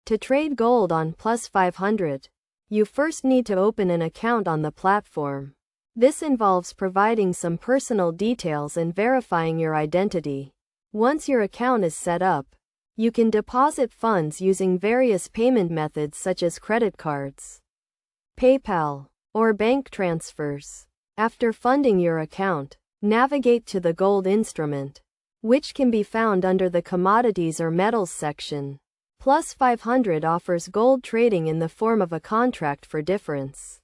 To trade gold on Plus500, you first need to open an account on the platform. This involves providing some personal details and verifying your identity. Once your account is set up, you can deposit funds using various payment methods such as credit cards, PayPal, or bank transfers. After funding your account, navigate to the gold instrument, which can be found under the Commodities or Metals section. Plus500 offers gold trading in the form of a contract for difference,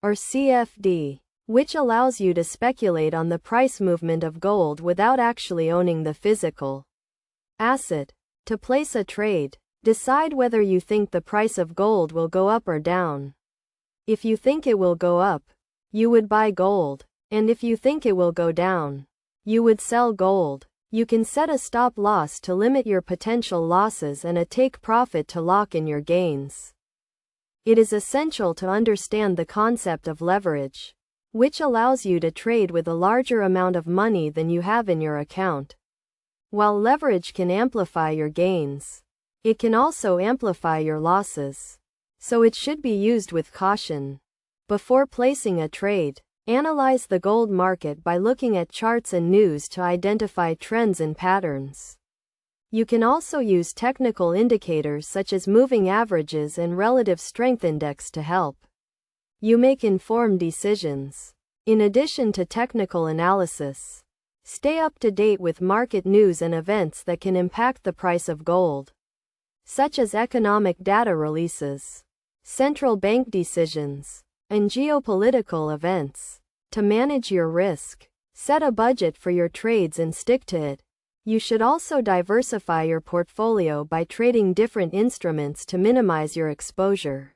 or CFD, which allows you to speculate on the price movement of gold without actually owning the physical asset. To place a trade, decide whether you think the price of gold will go up or down. If you think it will go up, you would buy gold, and if you think it will go down, you would sell gold. You can set a stop loss to limit your potential losses and a take profit to lock in your gains. It is essential to understand the concept of leverage, which allows you to trade with a larger amount of money than you have in your account. While leverage can amplify your gains, it can also amplify your losses, so it should be used with caution. Before placing a trade, analyze the gold market by looking at charts and news to identify trends and patterns. You can also use technical indicators such as moving averages and relative strength index to help you make informed decisions. In addition to technical analysis, stay up to date with market news and events that can impact the price of gold, such as economic data releases, central bank decisions, and geopolitical events. To manage your risk, set a budget for your trades and stick to it. You should also diversify your portfolio by trading different instruments to minimize your exposure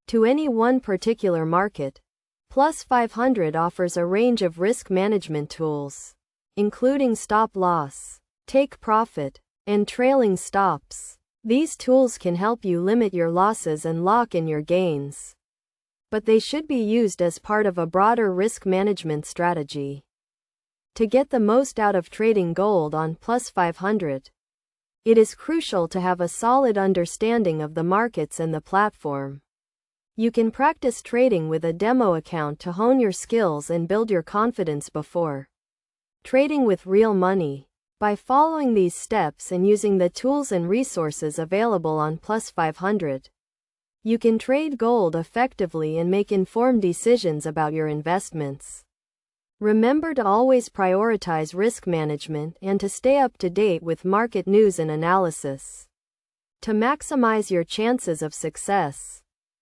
to any one particular market. Plus500 offers a range of risk management tools, including stop loss, take profit, and trailing stops. These tools can help you limit your losses and lock in your gains, but they should be used as part of a broader risk management strategy. To get the most out of trading gold on Plus500, it is crucial to have a solid understanding of the markets and the platform. You can practice trading with a demo account to hone your skills and build your confidence before trading with real money. By following these steps and using the tools and resources available on Plus500, you can trade gold effectively and make informed decisions about your investments. Remember to always prioritize risk management and to stay up to date with market news and analysis to maximize your chances of success.